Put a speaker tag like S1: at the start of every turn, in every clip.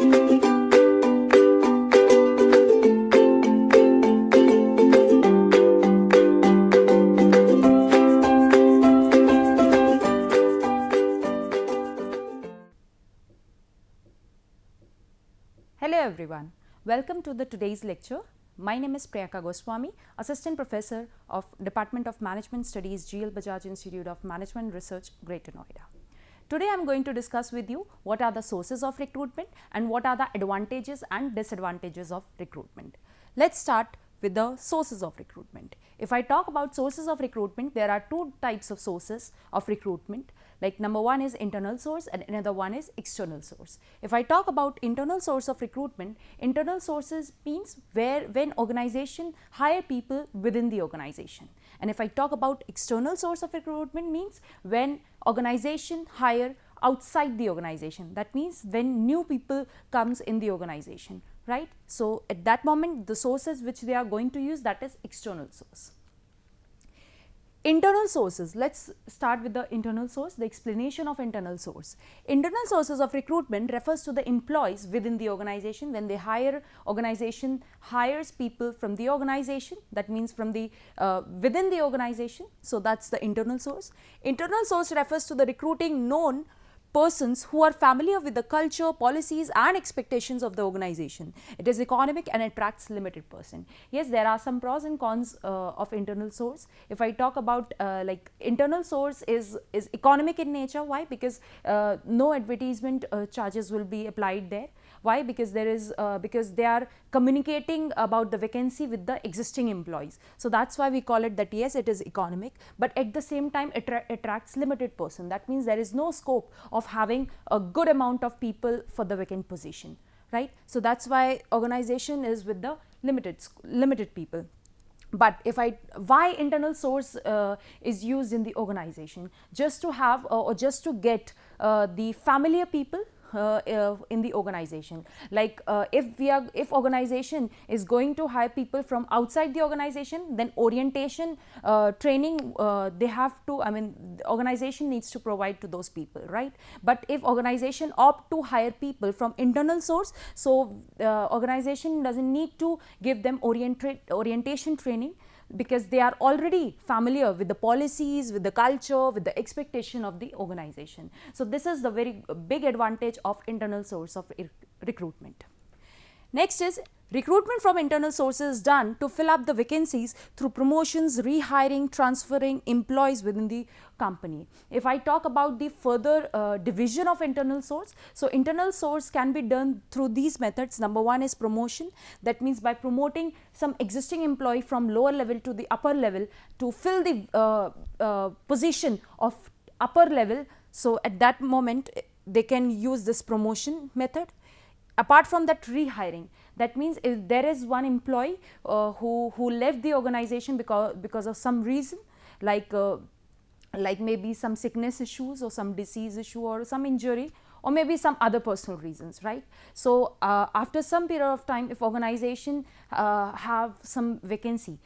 S1: Hello everyone, welcome to today's lecture. My name is Priyaka Goswami, Assistant Professor of Department of Management Studies, GL Bajaj Institute of Management Research, Greater Noida. Today I am going to discuss with you what are the sources of recruitment and what are the advantages and disadvantages of recruitment. Let's start with the sources of recruitment. If I talk about sources of recruitment, there are two types of sources of recruitment. Like number one is internal source and another one is external source. If I talk about internal source of recruitment, internal sources means when organization hire people within the organization. And if I talk about external source of recruitment means when organization hire outside the organization. That means when new people comes in the organization, right? So at that moment the sources which they are going to use, that is external source. Internal sources, let's start with the internal source, the explanation of internal source. Internal sources of recruitment refers to the employees within the organization. When they organization hires people from the organization, that means from the within the organization. So that's the internal source. Internal source refers to the recruiting known persons who are familiar with the culture, policies and expectations of the organization. It is economic and attracts limited person. Yes, there are some pros and cons of internal source. If I talk about like internal source is economic in nature. Why? Because no advertisement charges will be applied there. Why? Because there is because they are communicating about the vacancy with the existing employees. So that's why we call it that yes, it is economic, but at the same time it attracts limited person. That means there is no scope of having a good amount of people for the vacant position, right? So that's why organization is with the limited people. But if why internal source is used in the organization? Just to have or just to get the familiar people in the organization. Like if organization is going to hire people from outside the organization, then orientation training they have to, the organization needs to provide to those people, right? But if organization opt to hire people from internal source, so organization doesn't need to give them orientation training, because they are already familiar with the policies, with the culture, with the expectation of the organization. So this is the very big advantage of internal source of recruitment. Next is recruitment from internal sources done to fill up the vacancies through promotions, rehiring, transferring employees within the company. If I talk about the further division of internal source, so internal source can be done through these methods. Number one is promotion. That means by promoting some existing employee from lower level to the upper level to fill the position of upper level. So at that moment they can use this promotion method. Apart from that, rehiring. That means if there is one employee who left the organization because of some reason, like maybe some sickness issues or some disease issue or some injury, or maybe some other personal reasons, right? So after some period of time, if organization have some vacancy,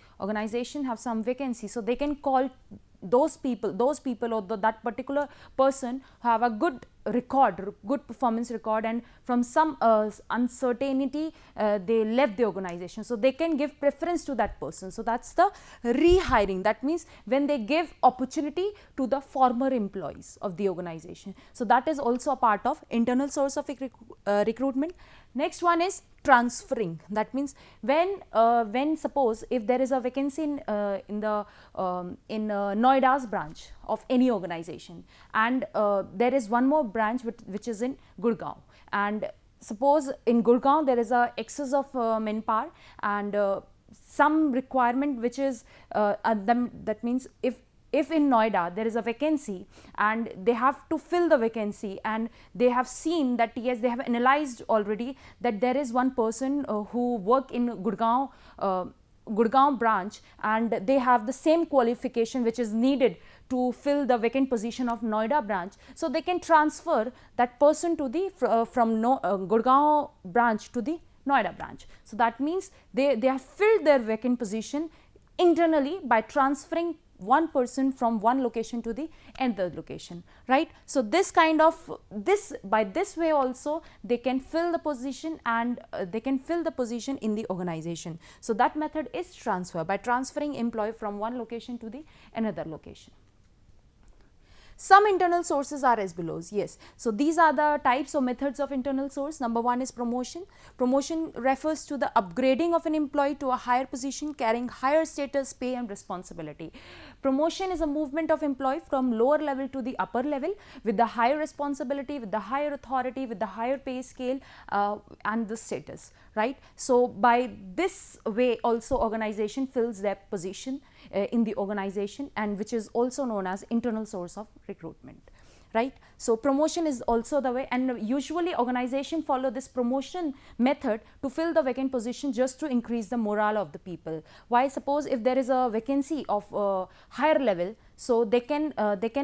S1: so they can call those people or that particular person who have a good performance record, and from some uncertainty they left the organization, so they can give preference to that person. So that's the rehiring. That means when they give opportunity to the former employees of the organization. So that is also a part of internal source of recruitment. Next one is transferring. That means when suppose if there is a vacancy in Noida's branch of any organization, and there is one more branch which is in Gurgaon, and suppose in Gurgaon there is a excess of manpower and some requirement which is that means if in Noida there is a vacancy and they have to fill the vacancy, and they have seen that yes, they have analyzed already that there is one person who work in Gurgaon branch, and they have the same qualification which is needed to fill the vacant position of Noida branch. So they can transfer that person to the from Gurgaon branch to the Noida branch. So that means they have filled their vacant position internally by transferring one person from one location to the another location, right. So this kind of by this way also they can fill the position, and they can fill the position in the organization. So that method is transfer, by transferring employee from one location to the another location. Some internal sources are as belows. Yes, so these are the types or methods of internal source. Number one is promotion. Promotion refers to the upgrading of an employee to a higher position carrying higher status, pay and responsibility. Promotion is a movement of employee from lower level to the upper level with the higher responsibility, with the higher authority, with the higher pay scale and the status, right. So by this way also organization fills their position in the organization, and which is also known as internal source of recruitment, right. So promotion is also the way, and usually organization follow this promotion method to fill the vacant position just to increase the morale of the people. Why? Suppose if there is a vacancy of higher level, so they can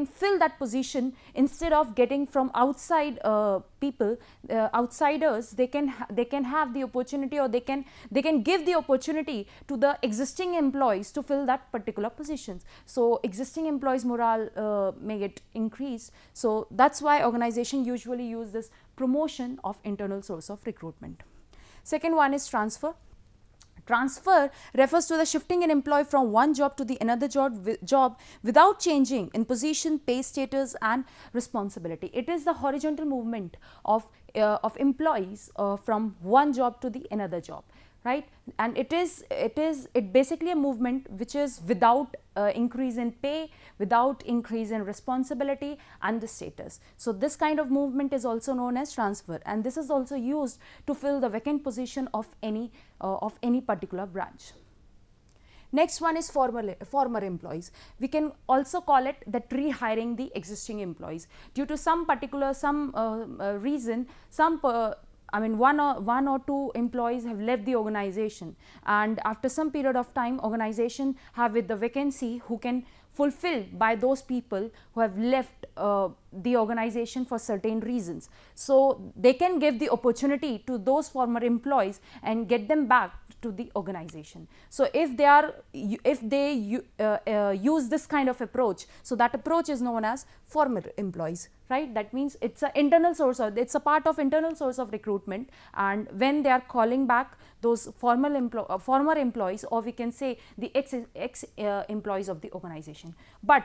S1: fill that position instead of getting from outside people, outsiders. They can have the opportunity, or they can give the opportunity to the existing employees to fill that particular positions. So existing employees morale may get increased. So that's why organization usually use this promotion of internal source of recruitment. Second one is transfer. Transfer refers to the shifting an employee from one job to the another job without changing in position, pay, status and responsibility. It is the horizontal movement of employees from one job to the another job, right. And it basically a movement which is without increase in pay, without increase in responsibility and the status. So this kind of movement is also known as transfer, and this is also used to fill the vacant position of any particular branch. Next one is former employees. We can also call it that rehiring the existing employees due to some particular reason. One or two employees have left the organization, and after some period of time organization have with the vacancy who can fulfill by those people who have left the organization for certain reasons. So they can give the opportunity to those former employees and get them back to the organization. So if they use this kind of approach, so that approach is known as former employees, right. That means it's an internal source, or it's a part of internal source of recruitment, and when they are calling back those former employees, or we can say the ex employees of the organization. But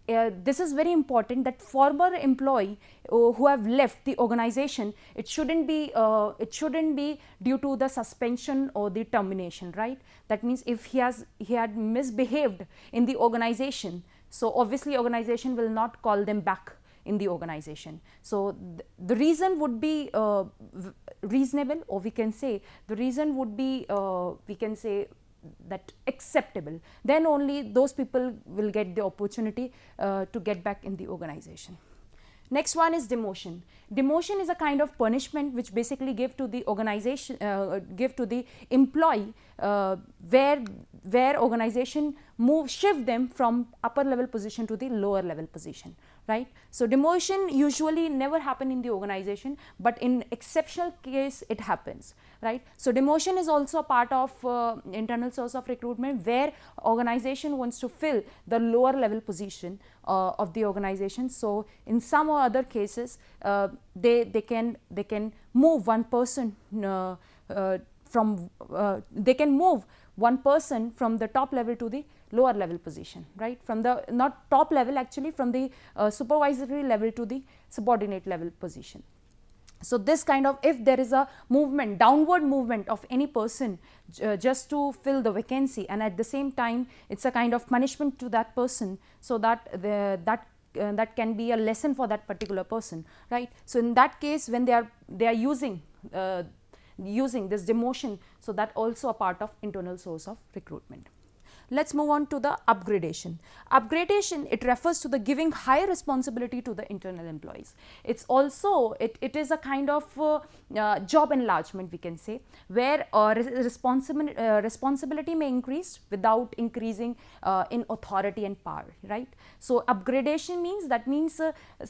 S1: this is very important, that former employee who have left the organization, it shouldn't be due to the suspension or the termination, right. That means if he had misbehaved in the organization, so obviously organization will not call them back in the organization. So the reason would be reasonable, or we can say the reason would be that acceptable. Then only those people will get the opportunity to get back in the organization. Next one is demotion. Demotion is a kind of punishment which basically give to the organization, give to the employee, where organization shift them from upper level position to the lower level position, right. So demotion usually never happen in the organization, but in exceptional case it happens, right. So demotion is also a part of internal source of recruitment, where organization wants to fill the lower level position of the organization. So in some or other cases they can move one person from the top level to the lower level position, right, from the not top level, actually from the supervisory level to the subordinate level position. So this kind of, if there is a movement, downward movement of any person just to fill the vacancy, and at the same time it's a kind of punishment to that person, so that that can be a lesson for that particular person, right. So in that case, when they are using this demotion, so that also a part of internal source of recruitment. Let's move on to the upgradation. Upgradation, it refers to the giving higher responsibility to the internal employees. It's also, it is a kind of job enlargement, we can say, where responsibility may increase without increasing in authority and power, right. So upgradation means,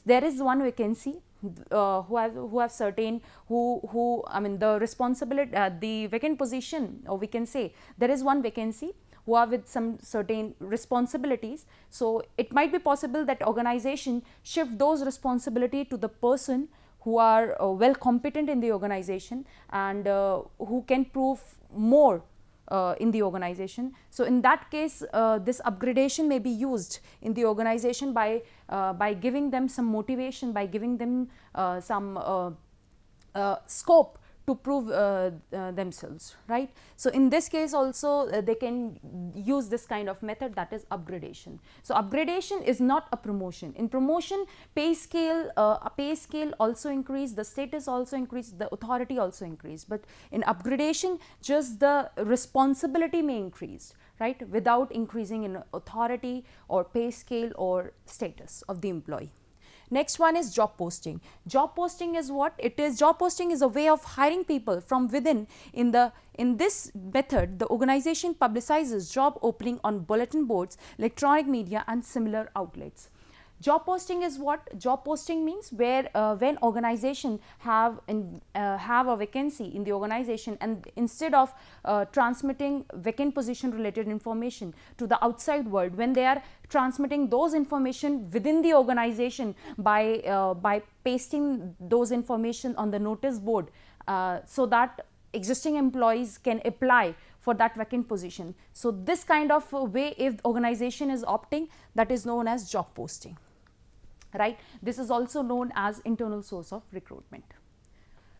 S1: there is one vacancy who have certain the responsibility, the vacant position, or we can say there is one vacancy who are with some certain responsibilities. So it might be possible that organization shift those responsibility to the person who are well competent in the organization and who can prove more in the organization. So in that case, this upgradation may be used in the organization by giving them some motivation, by giving them some scope to prove themselves, right. So in this case also they can use this kind of method, that is upgradation. So upgradation is not a promotion. In promotion, pay scale also increase, the status also increase, the authority also increase, but in upgradation just the responsibility may increase, right, without increasing in authority or pay scale or status of the employee. Next one is job posting. Job posting is what? It is, job posting is a way of hiring people from within. In this method, the organization publicizes job opening on bulletin boards, electronic media and similar outlets. Job posting is what? Job posting means where when organization have a vacancy in the organization, and instead of transmitting vacant position related information to the outside world, when they are transmitting those information within the organization by pasting those information on the notice board so that existing employees can apply for that vacant position. So this kind of way, if the organization is opting, that is known as job posting, right. This is also known as internal source of recruitment.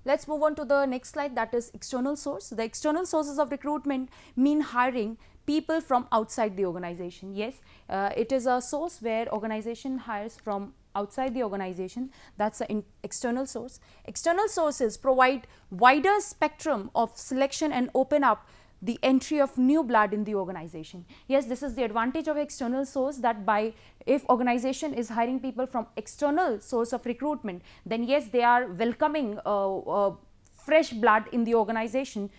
S1: Let's move on to the next slide, that is external source. The external sources of recruitment mean hiring people from outside the organization. Yes, it is a source where organization hires from outside the organization, that's an external source. External sources provide wider spectrum of selection and open up the entry of new blood in the organization. Yes, this is the advantage of external source, that if organization is hiring people from external source of recruitment, then yes, they are welcoming fresh blood in the organization,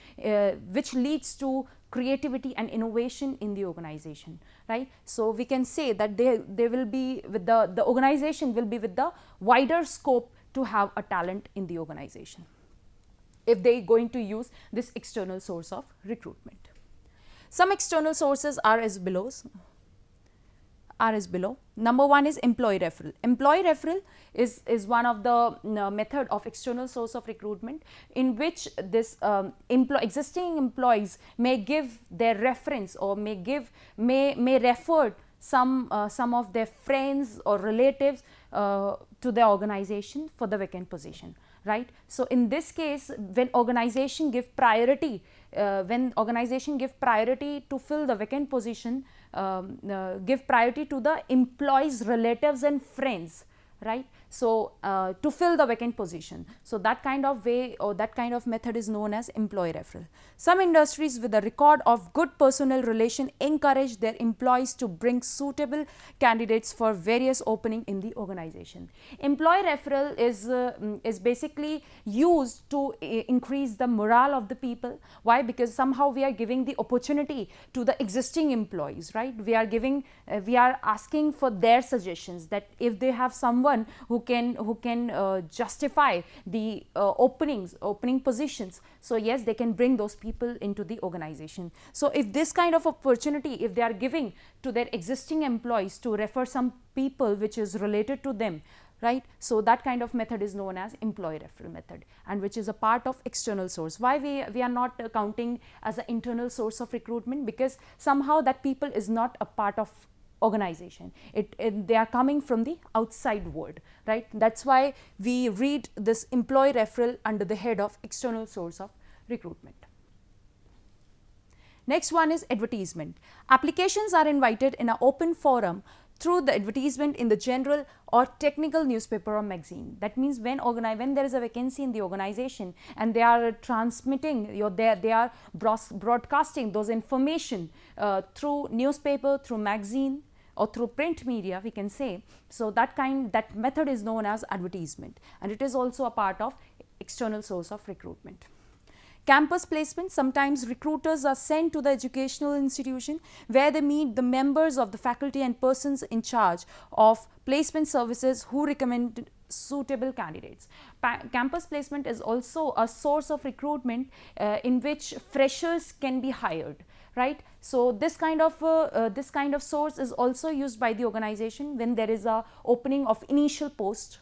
S1: which leads to creativity and innovation in the organization, right. So we can say that they will be with the organization will be with the wider scope to have a talent in the organization if they are going to use this external source of recruitment. Some external sources are as below. Number one is employee referral. Employee referral is one of the method of external source of recruitment, in which this existing employees may give their reference or may refer some of their friends or relatives to the organization for the vacant position, right. So in this case, when organization give priority to fill the vacant position, give priority to the employees' relatives and friends, right. So to fill the vacant position. So that kind of way or that kind of method is known as employee referral. Some industries with a record of good personal relation encourage their employees to bring suitable candidates for various opening in the organization. Employee referral is basically used to increase the morale of the people. Why? Because somehow we are giving the opportunity to the existing employees, right. We are asking for their suggestions, that if they have someone who can justify the opening positions, so yes, they can bring those people into the organization. So if this kind of opportunity, if they are giving to their existing employees to refer some people which is related to them, right, so that kind of method is known as employee referral method, and which is a part of external source. Why we are not counting as an internal source of recruitment? Because somehow that people is not a part of organization, they are coming from the outside world, right. That's why we read this employee referral under the head of external source of recruitment. Next one is advertisement. Applications are invited in an open forum through the advertisement in the general or technical newspaper or magazine. That means when there is a vacancy in the organization and they are transmitting, they are broadcasting those information through newspaper, through magazine or through print media, we can say. So that method is known as advertisement, and it is also a part of external source of recruitment. Campus placement. Sometimes recruiters are sent to the educational institution where they meet the members of the faculty and persons in charge of placement services who recommend suitable candidates. Campus placement is also a source of recruitment in which freshers can be hired, right? So this kind of source is also used by the organization when there is a opening of initial post,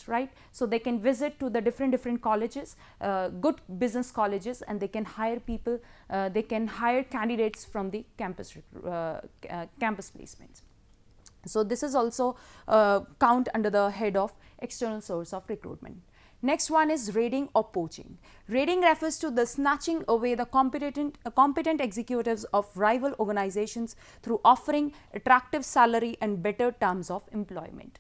S1: right? So they can visit to the different colleges, good business colleges, and they can hire people, they can hire candidates from the campus placements. So this is also count under the head of external source of recruitment. Next one is raiding or poaching. Raiding refers to the snatching away the competent executives of rival organizations through offering attractive salary and better terms of employment.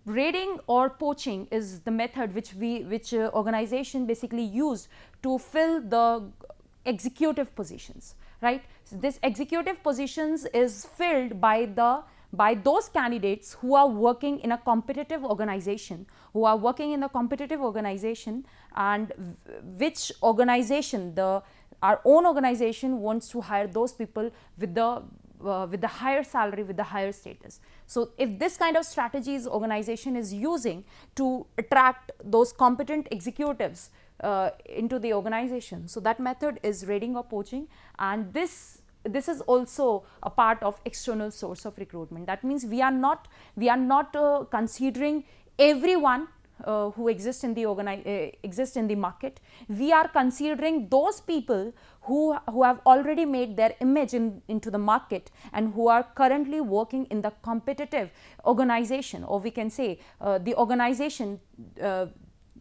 S1: Raiding or poaching is the method which organization basically used to fill the executive positions, right? So this executive positions is filled by those candidates who are working in a competitive organization, and which organization, our own organization wants to hire those people with the higher salary, with the higher status. So if this kind of strategies organization is using to attract those competent executives into the organization, so that method is raiding or poaching, and this is also a part of external source of recruitment. That means we are not considering everyone who exist in the market. We are considering those people who have already made their image into the market and who are currently working in the competitive organization, or we can say the organization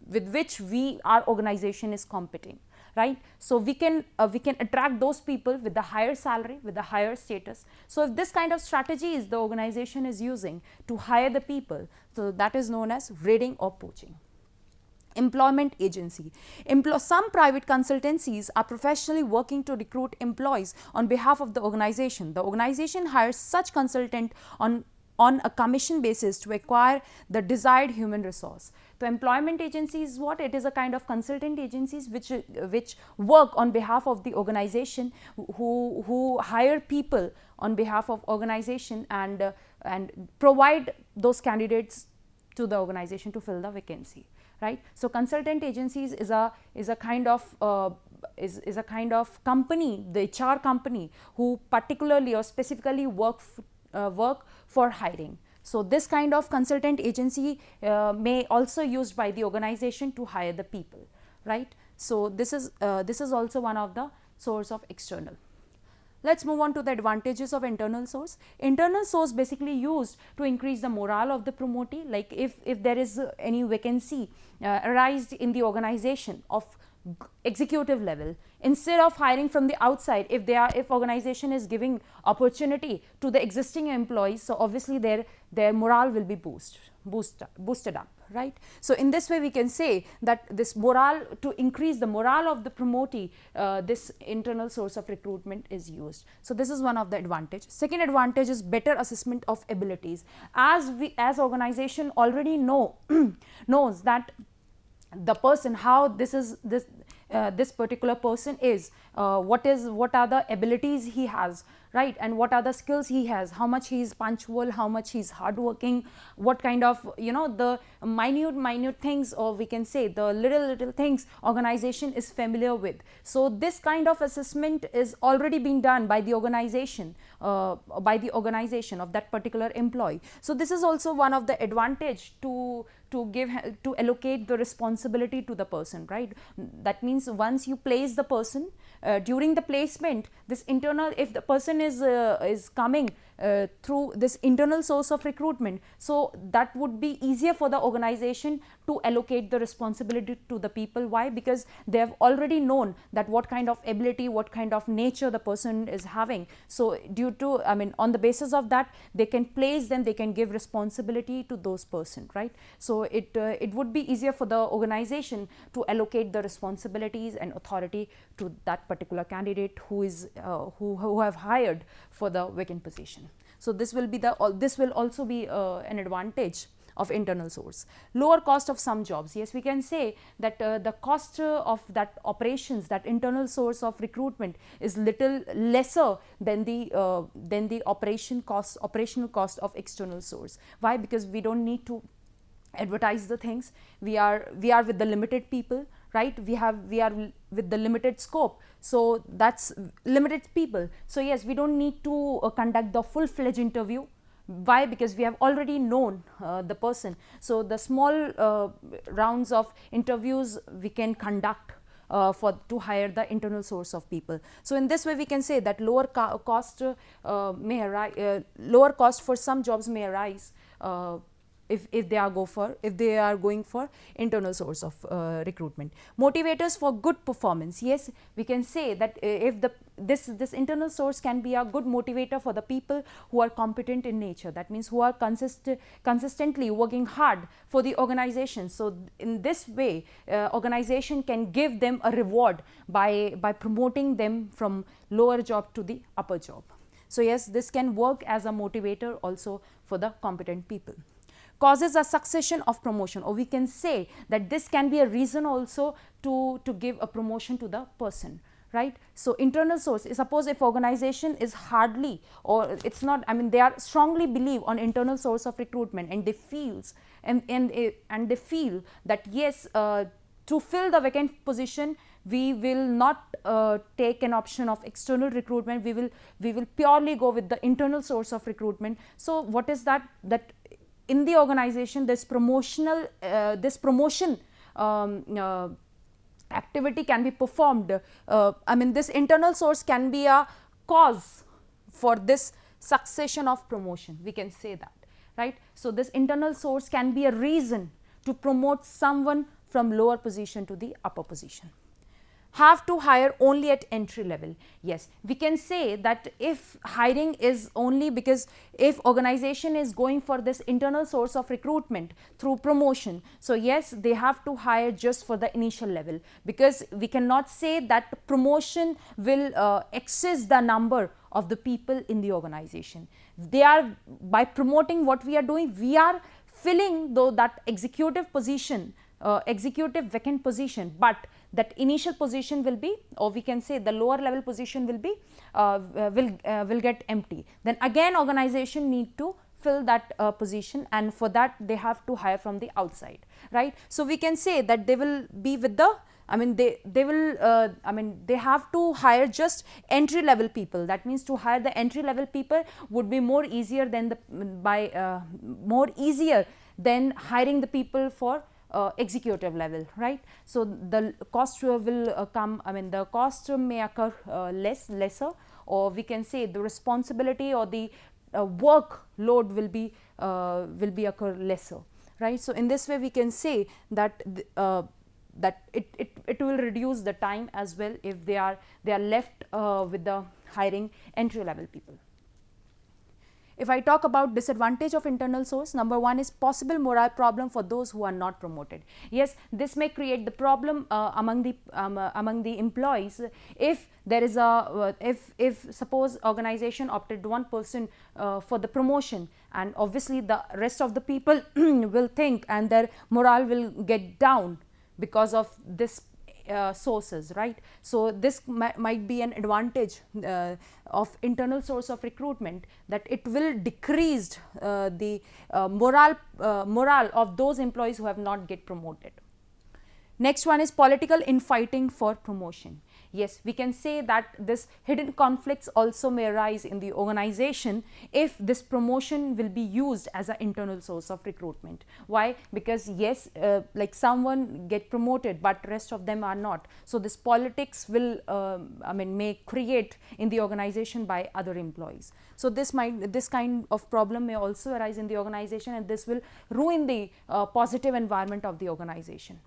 S1: with which our organization is competing, right? So we can attract those people with the higher salary, with the higher status. So if this kind of strategy is the organization is using to hire the people, so that is known as raiding or poaching. Employment agency. Some private consultancies are professionally working to recruit employees on behalf of the organization. The organization hires such consultant on a commission basis to acquire the desired human resource. So employment agency is what? It is a kind of consultant agencies which work on behalf of the organization, who hire people on behalf of organization and provide those candidates to the organization to fill the vacancy, right? So consultant agencies is a kind of company, the HR company, who particularly or specifically work for hiring. So this kind of consultant agency may also used by the organization to hire the people, right? So this is also one of the source of external. Let's move on to the advantages of internal source. Internal source basically used to increase the morale of the promotee. Like if there is any vacancy arised in the organization of executive level, instead of hiring from the outside, if organization is giving opportunity to the existing employees, so obviously their morale will be boosted up, right? So in this way we can say that this morale, to increase the morale of the promotee, this internal source of recruitment is used. So this is one of the advantage. Second advantage is better assessment of abilities. As organization already knows that the person, how this particular person is, what are the abilities he has, right, and what are the skills he has, how much he is punctual, how much he is hardworking, what kind of the minute things, or we can say the little things organization is familiar with. So this kind of assessment is already being done by the organization of that particular employee. So this is also one of the advantage to allocate the responsibility to the person, right? That means once you place the person, during the placement, this internal, if the person is coming through this internal source of recruitment, so that would be easier for the organization to allocate the responsibility to the people. Why? Because they have already known that what kind of ability, what kind of nature the person is having. So on the basis of that, they can place them, they can give responsibility to those person, right? So it would be easier for the organization to allocate the responsibilities and authority to that particular candidate who have hired for the vacant position. So this will also be an advantage of internal source. Lower cost of some jobs. Yes, we can say that the cost of that operations, that internal source of recruitment, is little lesser than the operational cost of external source. Why? Because we don't need to advertise the things. We are with the limited people, right? We are with the limited scope, so that's limited people. So yes, we don't need to conduct the full-fledged interview. Why? Because we have already known the person. So the small rounds of interviews we can conduct to hire the internal source of people. So in this way we can say that lower cost may arise, lower cost for some jobs may arise if they are going for internal source of recruitment. Motivators for good performance. Yes, we can say that if this internal source can be a good motivator for the people who are competent in nature, that means who are consistently working hard for the organization. So in this way organization can give them a reward by promoting them from lower job to the upper job. So yes, this can work as a motivator also for the competent people. Causes a succession of promotion, or we can say that this can be a reason also to give a promotion to the person, right? So internal source, suppose if organization is hardly, or it's not, I mean they are strongly believe on internal source of recruitment, and they feels and they feel that yes, to fill the vacant position we will not take an option of external recruitment, we will purely go with the internal source of recruitment. So what is that in the organization this promotion activity can be performed. I mean this internal source can be a cause for this succession of promotion, we can say that, right? So this internal source can be a reason to promote someone from lower position to the upper position. Have to hire only at entry level. Yes, we can say that if hiring is only because if organization is going for this internal source of recruitment through promotion, so yes, they have to hire just for the initial level, because we cannot say that promotion will excess the number of the people in the organization. They are, by promoting, what we are doing, we are filling though that executive position, executive vacant position, but that initial position will be, or we can say the lower level position will be will get empty. Then again organization need to fill that position, and for that they have to hire from the outside, right? So we can say that they will be with the, I mean they will I mean they have to hire just entry level people. That means to hire the entry level people would be more easier than more easier than hiring the people for executive level, right? So the cost will come, I mean the cost may occur lesser, or we can say the responsibility or the workload will be occur lesser, right? So in this way we can say that that it will reduce the time as well if they are left with the hiring entry level people. If I talk about disadvantage of internal source, number one is possible morale problem for those who are not promoted. Yes, this may create the problem among the employees if there is a if suppose organization opted one person for the promotion, and obviously the rest of the people will think and their morale will get down because of this sources, right? So this might be an advantage of internal source of recruitment, that it will decrease the morale of those employees who have not get promoted. Next one is political infighting for promotion. Yes, we can say that this hidden conflicts also may arise in the organization if this promotion will be used as an internal source of recruitment. Why? Because yes, like someone get promoted but rest of them are not. So this politics will I mean may create in the organization by other employees. So this kind of problem may also arise in the organization, and this will ruin the positive environment of the organization.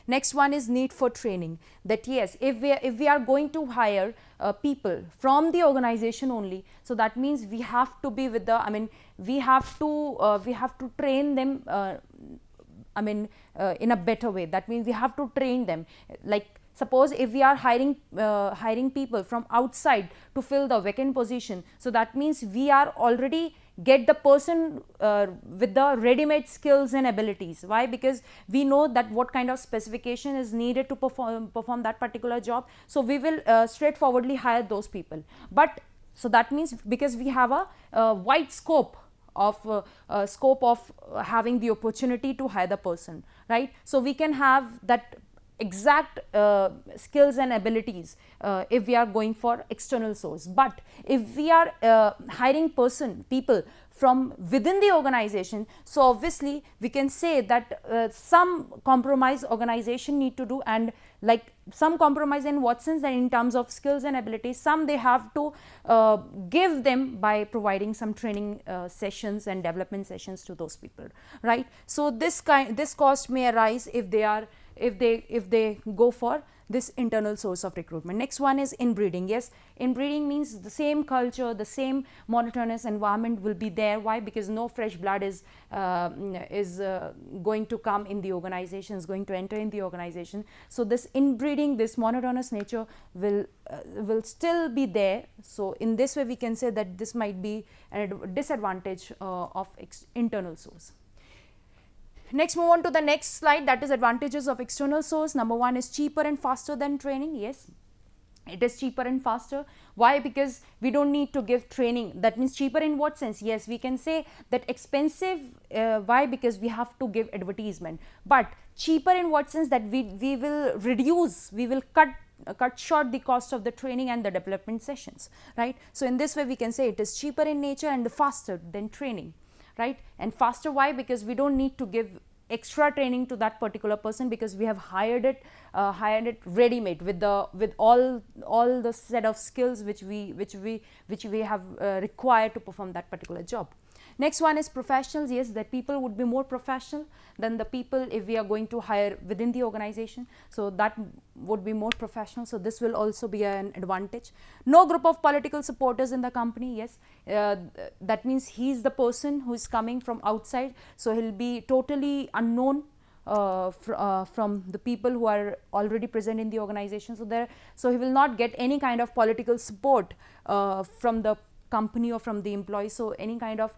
S1: Next one is need for training, that yes, if we are going to hire people from the organization only, so that means we have to be with the, I mean we have to train them I mean in a better way. That means we have to train them. Like suppose if we are hiring people from outside to fill the vacant position, so that means we are already get the person with the ready-made skills and abilities. Why? Because we know that what kind of specification is needed to perform that particular job. So we will straightforwardly hire those people. But so that means because we have a wide scope of having the opportunity to hire the person, right? So we can have that exact skills and abilities if we are going for external source. But if we are hiring people from within the organization, so obviously we can say that some compromise organization need to do, and like some compromise in what sense, that in terms of skills and abilities, some they have to give them by providing some training sessions and development sessions to those people, right? So this cost may arise if they go for this internal source of recruitment. Next one is inbreeding. Yes, inbreeding means the same culture, the same monotonous environment will be there. Why? Because no fresh blood is going to come in the organization, is going to enter in the organization. So this inbreeding, this monotonous nature will still be there. So in this way we can say that this might be a disadvantage of internal source. Next, move on to the next slide, that is advantages of external source. Number one is cheaper and faster than training. Yes, it is cheaper and faster. Why? Because we don't need to give training. That means cheaper in what sense? Yes, we can say that expensive. Why? Because we have to give advertisement. But cheaper in what sense? That we will reduce, we will cut short the cost of the training and the development sessions, right? So in this way we can say it is cheaper in nature and faster than training, right? And faster, why? Because we don't need to give extra training to that particular person, because we have hired it ready-made with all the set of skills which we have required to perform that particular job. Next one is professionals. Yes, that people would be more professional than the people if we are going to hire within the organization. So that would be more professional. So this will also be an advantage. No group of political supporters in the company. Yes, that means he is the person who is coming from outside. So he'll be totally unknown from the people who are already present in the organization. So he will not get any kind of political support from the company or from the employee. So any kind of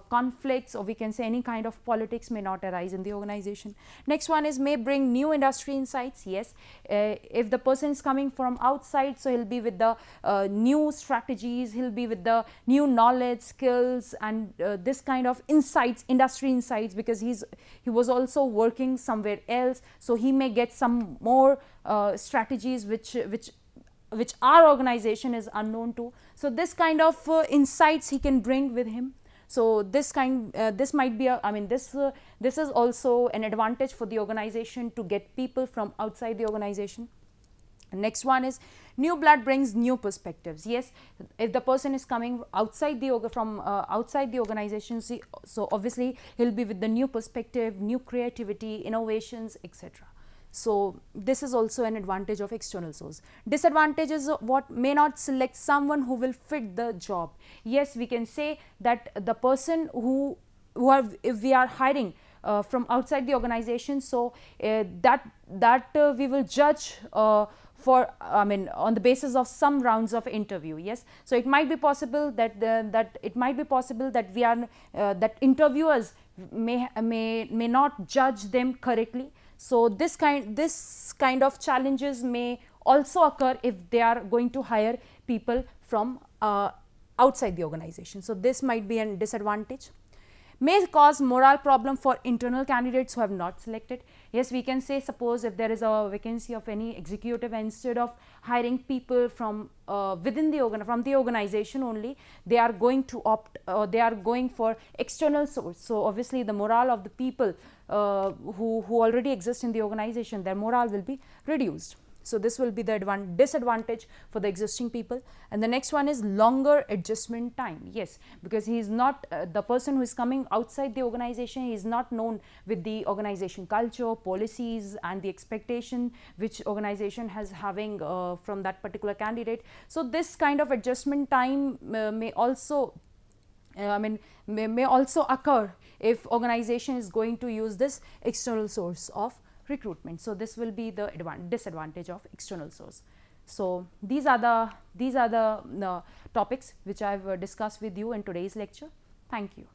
S1: conflicts, or we can say any kind of politics, may not arise in the organization. Next one is may bring new industry insights. Yes, if the person is coming from outside, so he'll be with the new strategies, he'll be with the new knowledge, skills, and this kind of insights, industry insights, because he was also working somewhere else, so he may get some more strategies which our organization is unknown to. So this kind of insights he can bring with him. So this might be this is also an advantage for the organization to get people from outside the organization. Next one is new blood brings new perspectives. Yes, if the person is coming outside the outside the organization, so obviously he'll be with the new perspective, new creativity, innovations, etc. So this is also an advantage of external source. Disadvantage is what may not select someone who will fit the job. Yes, we can say that the person if we are hiring from outside the organization, so that we will judge on the basis of some rounds of interview. Yes, so it might be possible that we are that interviewers may not judge them correctly. So this kind of challenges may also occur if they are going to hire people from outside the organization. So this might be a disadvantage. May cause morale problem for internal candidates who have not selected. Yes, we can say, suppose if there is a vacancy of any executive, and instead of hiring people from within the organization only, they are going to they are going for external source. So obviously the morale of the people who already exist in the organization, their morale will be reduced. So this will be the disadvantage for the existing people. And the next one is longer adjustment time. Yes, because he is not the person who is coming outside the organization, he is not known with the organization culture, policies, and the expectation which organization has having from that particular candidate. So this kind of adjustment time may also may also occur if organization is going to use this external source of recruitment. So this will be the disadvantage of external source. So these are the topics which I have discussed with you in today's lecture. Thank you.